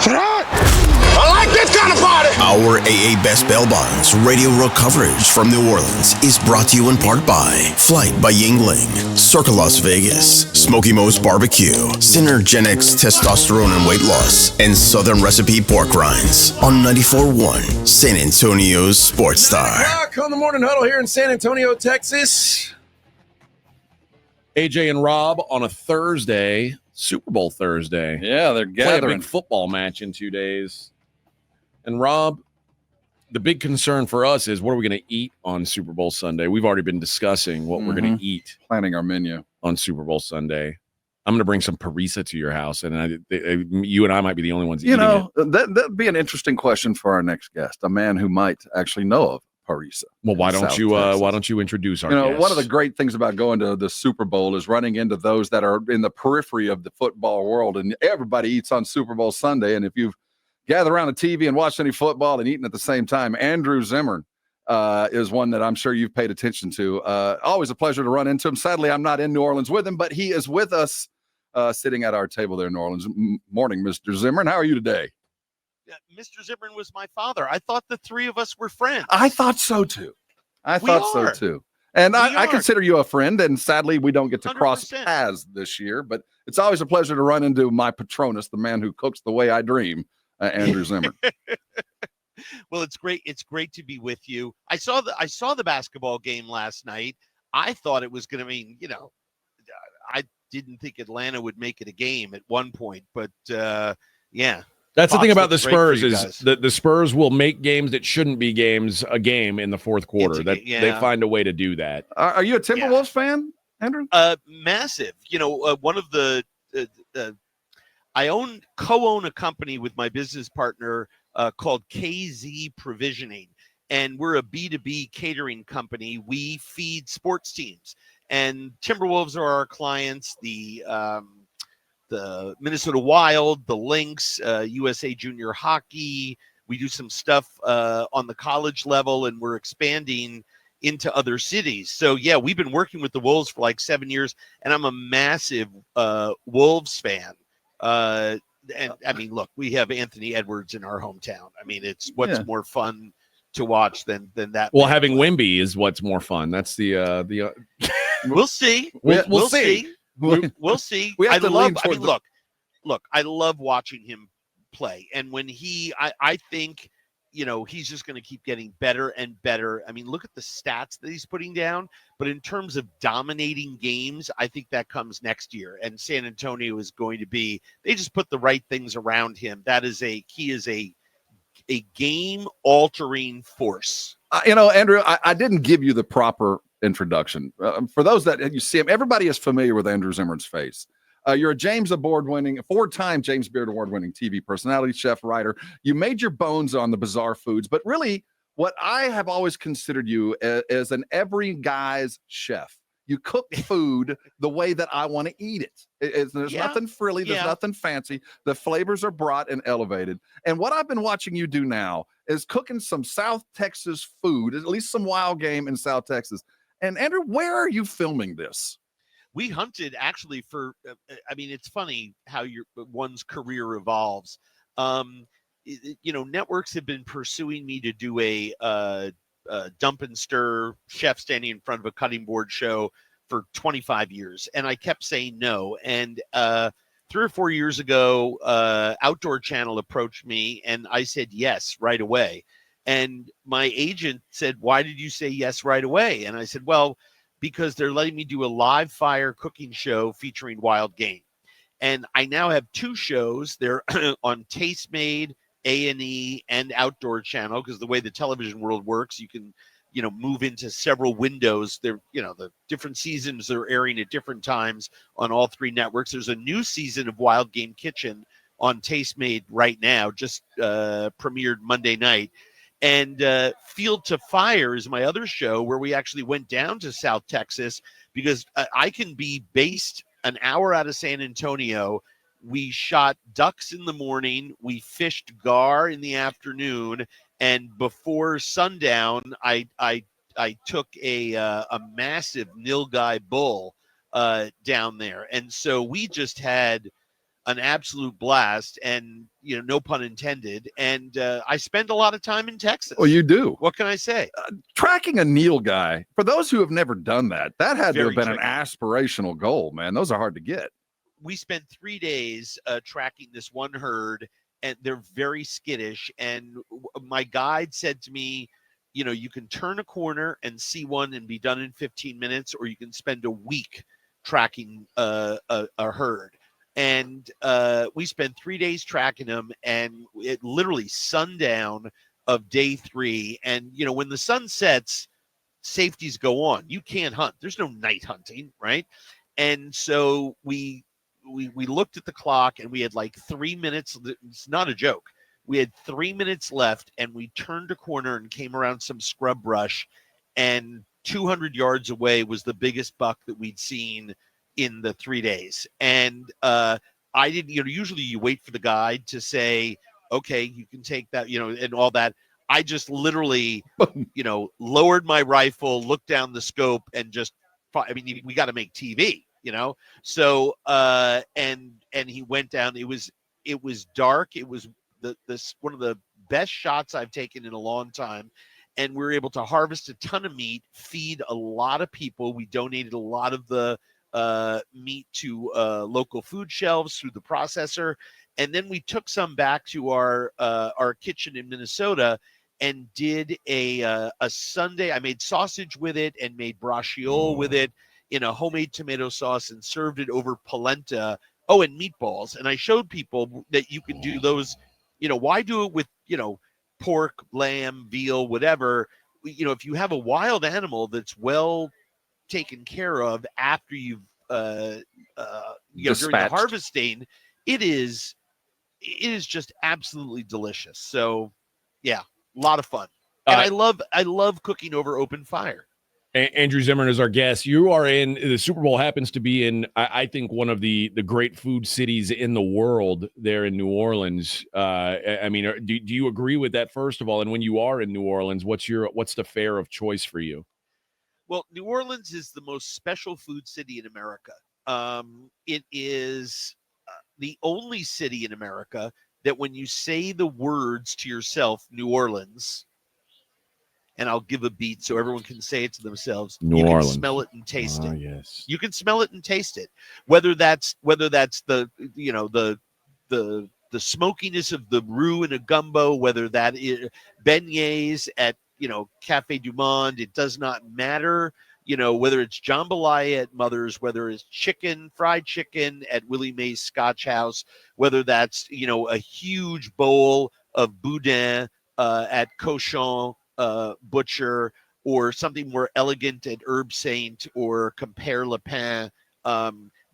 I like this kind of party. Our AA Best Bail Bonds radio road coverage from New Orleans is brought to you in part by Flight by Yingling, Circa Las Vegas, Smoky Mo's Barbecue, Synergenics Testosterone and Weight Loss, and Southern Recipe Pork Rinds on 94.1 San Antonio's Sports Star. On the Morning Huddle here in San Antonio, Texas. AJ and Rob on a Thursday, Super Bowl Thursday. Yeah, they're Play gathering. a big football match in 2 days. And Rob, the big concern for us is what are we going to eat on Super Bowl Sunday? We've already been discussing what we're going to eat. Planning our menu. On Super Bowl Sunday. I'm going to bring some parisa to your house, and you and I might be the only ones eating it. That'd be an interesting question for our next guest, a man who might actually know of parisa. Well, why don't you introduce our guest? One of the great things about going to the Super Bowl is running into those that are in the periphery of the football world, and everybody eats on Super Bowl Sunday. And if you've gathered around the TV and watched any football and eaten at the same time, Andrew Zimmern is one that I'm sure you've paid attention to. Always a pleasure to run into him. Sadly, I'm not in New Orleans with him, but he is with us sitting at our table there in New Orleans. Morning, Mr. Zimmern. How are you today? Mr. Zimmern was my father. I thought the three of us were friends. I thought so too. And I consider you a friend, and sadly, we don't get to 100%. cross paths this year, but it's always a pleasure to run into my Patronus, the man who cooks the way I dream, Andrew Zimmern. Well, it's great. It's great to be with you. I saw the basketball game last night. I thought it was going to mean, I didn't think Atlanta would make it a game at one point, but yeah. That's the thing about the Spurs is that the Spurs will make games that shouldn't be games a game in the fourth quarter. They find a way to do that. Are you a Timberwolves fan, Andrew? Massive. One of the I co-own a company with my business partner called KZ Provisioning, and we're a B2B catering company. We feed sports teams, and Timberwolves are our clients. The Minnesota Wild, the Lynx, USA Junior Hockey. We do some stuff on the college level, and we're expanding into other cities. So, yeah, we've been working with the Wolves for like 7 years, and I'm a massive Wolves fan. And, I mean, look, we have Anthony Edwards in our hometown. I mean, it's what's more fun to watch than that. Well, having Wemby is what's more fun. That's the We'll see. We'll see. We'll see. I love watching him play. And when I think, he's just going to keep getting better and better. I mean, look at the stats that he's putting down. But in terms of dominating games, I think that comes next year. And San Antonio is going to be, they just put the right things around him. He is a game altering force. Andrew, I didn't give you the proper introduction. For those that you see him, everybody is familiar with Andrew Zimmern's face. You're a four-time James Beard Award-winning TV personality, chef, writer. You made your bones on the bizarre foods, but really what I have always considered you as an every guy's chef. You cook food the way that I want to eat it. There's nothing frilly. There's nothing fancy. The flavors are brought and elevated. And what I've been watching you do now is cooking some South Texas food, at least some wild game in South Texas. And Andrew, where are you filming this? We hunted actually for, it's funny how one's career evolves. Networks have been pursuing me to do a dump and stir chef standing in front of a cutting board show for 25 years. And I kept saying no. And 3 or 4 years ago, Outdoor Channel approached me and I said yes right away. And my agent said, "Why did you say yes right away?" And I said, "Well, because they're letting me do a live fire cooking show featuring wild game." And I now have 2 shows. They're on Tastemade, A&E, and Outdoor Channel, because the way the television world works, you can, move into several windows. They're, the different seasons are airing at different times on all 3 networks. There's a new season of Wild Game Kitchen on Tastemade right now, just premiered Monday night. And Field to Fire is my other show, where we actually went down to South Texas because I can be based an hour out of San Antonio. We shot ducks in the morning. We fished gar in the afternoon. And before sundown, I took a massive nilgai bull down there. And so we just had an absolute blast, and no pun intended. And I spend a lot of time in Texas. Well, you do. What can I say? Tracking a Neal guy, for those who have never done that had to Very have been tricky. an aspirational goal, man. Those are hard to get. We spent 3 days tracking this one herd, and they're very skittish. And my guide said to me, you can turn a corner and see one and be done in 15 minutes, or you can spend a week tracking a herd. And we spent 3 days tracking them, and it literally sundown of day 3. And, when the sun sets, safeties go on. You can't hunt. There's no night hunting, right? And so we looked at the clock, and we had like 3 minutes. It's not a joke. We had 3 minutes left, and we turned a corner and came around some scrub brush, and 200 yards away was the biggest buck that we'd seen in the 3 days. And I didn't, usually you wait for the guide to say, okay, you can take that, and all that. I just literally, lowered my rifle, looked down the scope, and just, we got to make TV, So, and he went down. It was dark. It was this one of the best shots I've taken in a long time. And we were able to harvest a ton of meat, feed a lot of people. We donated a lot of the meat to local food shelves through the processor. And then we took some back to our kitchen in Minnesota and did a Sunday. I made sausage with it and made braciole with it in a homemade tomato sauce and served it over polenta. Oh, and meatballs. And I showed people that you can do those. Why do it with, pork, lamb, veal, whatever? If you have a wild animal that's well taken care of after you've, during the harvesting, it is just absolutely delicious. So, yeah, a lot of fun. And I love cooking over open fire. Andrew Zimmern is our guest. You are in the Super Bowl, happens to be in, I think, one of the great food cities in the world there in New Orleans. Do you agree with that, first of all? And when you are in New Orleans, what's the fare of choice for you? Well, New Orleans is the most special food city in America. It is the only city in America that when you say the words to yourself, New Orleans, and I'll give a beat so everyone can say it to themselves. New Orleans. Can smell it and taste it. Yes. You can smell it and taste it. Whether that's the smokiness of the roux in a gumbo, whether that is beignets at Cafe du Monde, it does not matter. Whether it's jambalaya at Mother's, whether it's fried chicken at Willie Mae's Scotch House, whether that's a huge bowl of boudin at Cochon Butcher, or something more elegant at Herb Saint or Compère Le Pain.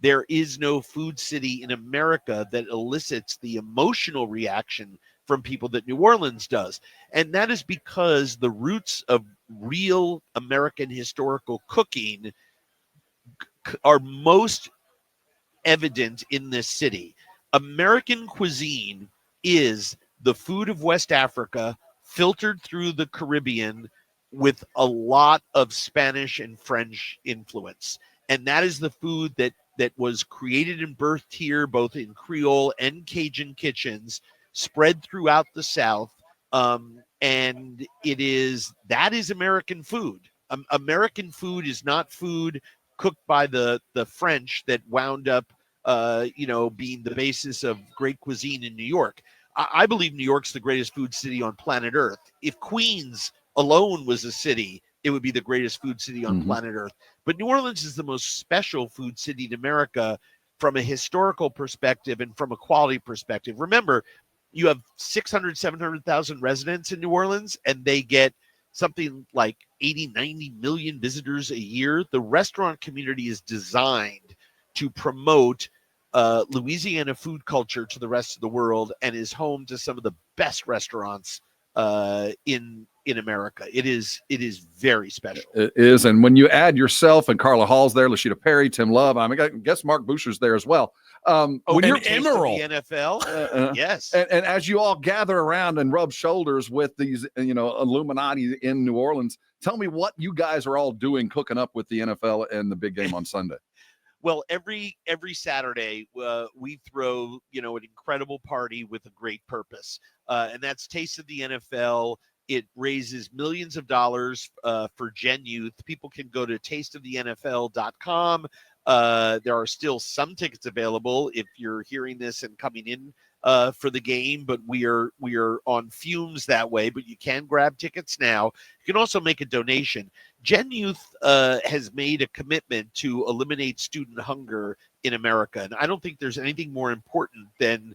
There is no food city in America that elicits the emotional reaction from people that New Orleans does. And that is because the roots of real American historical cooking are most evident in this city. American cuisine is the food of West Africa filtered through the Caribbean with a lot of Spanish and French influence. And that is the food that was created and birthed here, both in Creole and Cajun kitchens, spread throughout the South. And that is American food. American food is not food cooked by the French that wound up, being the basis of great cuisine in New York. I believe New York's the greatest food city on planet Earth. If Queens alone was a city, it would be the greatest food city on planet Earth. But New Orleans is the most special food city in America from a historical perspective and from a quality perspective. Remember, you have 600, 700,000 residents in New Orleans, and they get something like 80, 90 million visitors a year. The restaurant community is designed to promote Louisiana food culture to the rest of the world, and is home to some of the best restaurants in America. It is very special. It is. And when you add yourself and Carla Hall's there, Lashita Perry, Tim Love, I guess Mark Boucher's there as well. When you're Emerald, the NFL, yes. And as you all gather around and rub shoulders with these, Illuminati in New Orleans, tell me what you guys are all doing, cooking up with the NFL and the big game on Sunday. Well, every Saturday, we throw an incredible party with a great purpose, and that's Taste of the NFL. It raises millions of dollars for Gen Youth. People can go to tasteofthenfl.com. There are still some tickets available if you're hearing this and coming in for the game, but we are on fumes that way. But you can grab tickets now. You can also make a donation. Gen Youth has made a commitment to eliminate student hunger in America, and I don't think there's anything more important than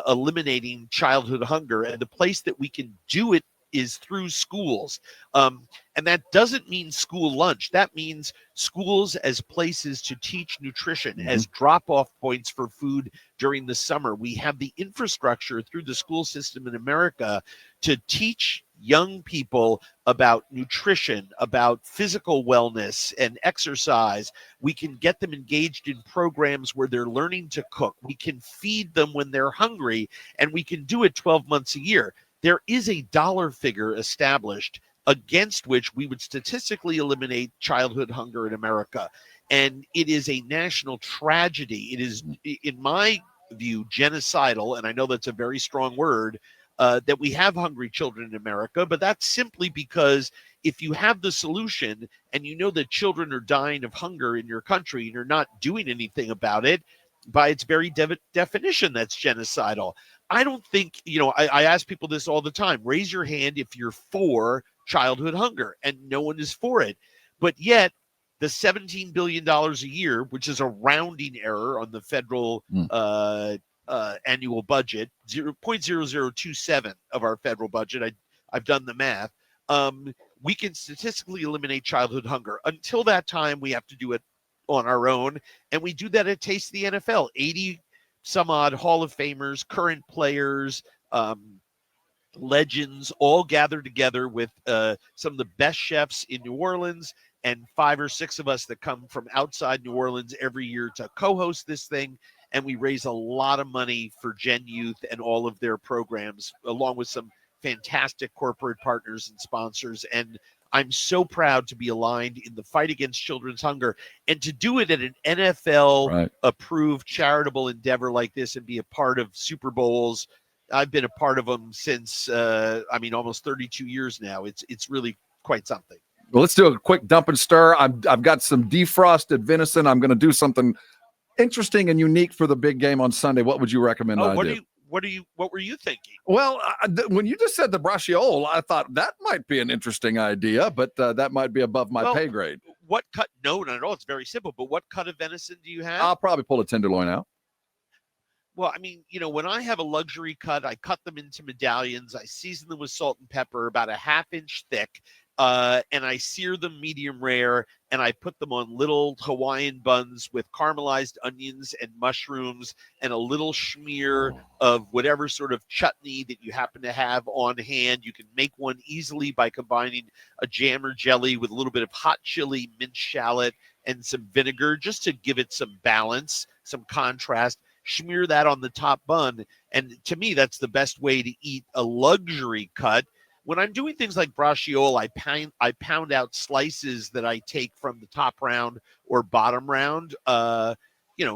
eliminating childhood hunger. And the place that we can do it is through schools. And that doesn't mean school lunch. That means schools as places to teach nutrition, as drop-off points for food during the summer. We have the infrastructure through the school system in America to teach young people about nutrition, about physical wellness and exercise. We can get them engaged in programs where they're learning to cook. We can feed them when they're hungry, and we can do it 12 months a year. There is a dollar figure established against which we would statistically eliminate childhood hunger in America. And it is a national tragedy. It is, in my view, genocidal, and I know that's a very strong word, that we have hungry children in America, but that's simply because if you have the solution and you know that children are dying of hunger in your country and you're not doing anything about it, by its very definition, that's genocidal. I don't think, I ask people this all the time. Raise your hand if you're for childhood hunger, and no one is for it. But yet, the $17 billion a year, which is a rounding error on the federal annual budget, 0.0027 of our federal budget. I've done the math. We can statistically eliminate childhood hunger. Until that time, we have to do it on our own, and we do that at Taste of the NFL. 80 some odd Hall of Famers, current players, legends, all gathered together with some of the best chefs in New Orleans, and 5 or 6 of us that come from outside New Orleans every year to co-host this thing. And we raise a lot of money for Gen Youth and all of their programs, along with some fantastic corporate partners and sponsors. And I'm so proud to be aligned in the fight against children's hunger, and to do it at an NFL-approved charitable endeavor like this and be a part of Super Bowls. I've been a part of them since, almost 32 years now. It's really quite something. Well, let's do a quick dump and stir. I've got some defrosted venison. I'm going to do something interesting and unique for the big game on Sunday. What would you recommend I do? What were you thinking? Well, when you just said the braciole, I thought that might be an interesting idea, but that might be above my pay grade. What cut? No, not at all. It's very simple. But what cut of venison do you have? I'll probably pull a tenderloin out. Well, when I have a luxury cut, I cut them into medallions. I season them with salt and pepper, about a ½ inch thick. And I sear them medium rare, and I put them on little Hawaiian buns with caramelized onions and mushrooms and a little smear of whatever sort of chutney that you happen to have on hand. You can make one easily by combining a jam or jelly with a little bit of hot chili, minced shallot, and some vinegar, just to give it some balance, some contrast. Smear that on the top bun, and to me, that's the best way to eat a luxury cut. When I'm doing things like braciole, I pound out slices that I take from the top round or bottom round.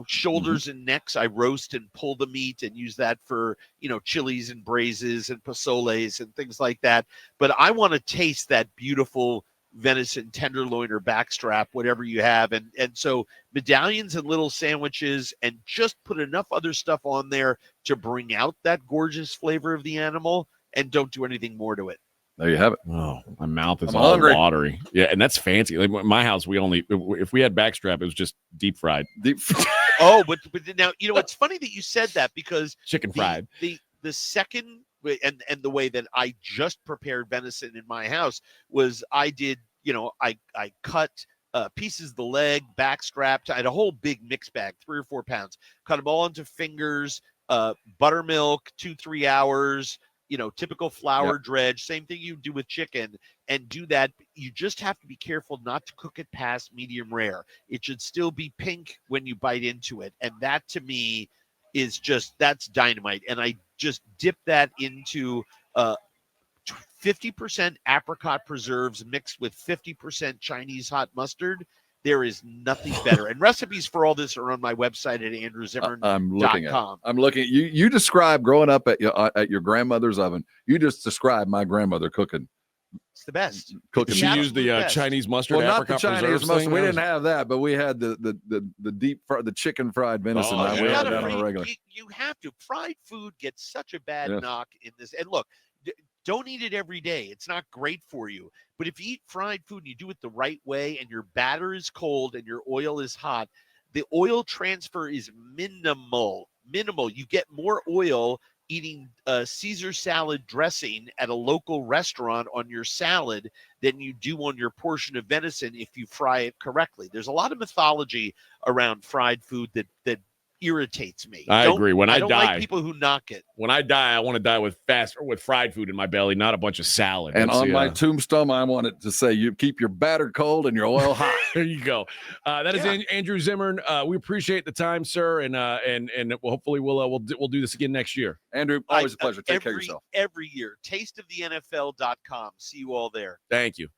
Shoulders and necks, I roast and pull the meat and use that for, chilies and braises and pozoles and things like that. But I want to taste that beautiful venison tenderloin or backstrap, whatever you have. And so medallions and little sandwiches, and just put enough other stuff on there to bring out that gorgeous flavor of the animal, and don't do anything more to it. There you have it. Oh, my mouth is I'm all hungry. watery. Yeah, and that's fancy. Like my house, if we had backstrap, it was just deep fried. Oh, but now, it's funny that you said that, because Chicken fried. The second, and the way that I just prepared venison in my house was I did, I cut pieces of the leg, backstrapped. I had a whole big mix bag, 3 or 4 pounds, cut them all into fingers, buttermilk, 2-3 hours, typical flour dredge, same thing you do with chicken, and do that. You just have to be careful not to cook it past medium rare. It should still be pink when you bite into it. And that, to me, is that's dynamite. And I just dip that into 50% apricot preserves mixed with 50% Chinese hot mustard. There is nothing better. And recipes for all this are on my website at andrewzimmern.com. I'm looking at you. You described growing up at your grandmother's oven. You just described my grandmother cooking. It's the best. She used the Chinese mustard. Well, not the Chinese mustard. We thing. didn't have that, but we had the deep the chicken fried venison. Oh, We yeah. had that on a regular. You have to. Fried food gets such a bad knock in this. And look, don't eat it every day. It's not great for you. But if you eat fried food and you do it the right way, and your batter is cold and your oil is hot, the oil transfer is minimal. You get more oil eating Caesar salad dressing at a local restaurant on your salad than you do on your portion of venison if you fry it correctly. There's a lot of mythology around fried food that irritates me. I agree. When I don't die, like people who knock it. When I die, I want to die with fried food in my belly, not a bunch of salad. And on my tombstone, I want it to say, "You keep your batter cold and your oil hot." There you go. That is Andrew Zimmern. We appreciate the time, sir, and hopefully we'll do this again next year. Andrew, always a pleasure. Take care of yourself. Every year, tasteofthenfl.com. See you all there. Thank you.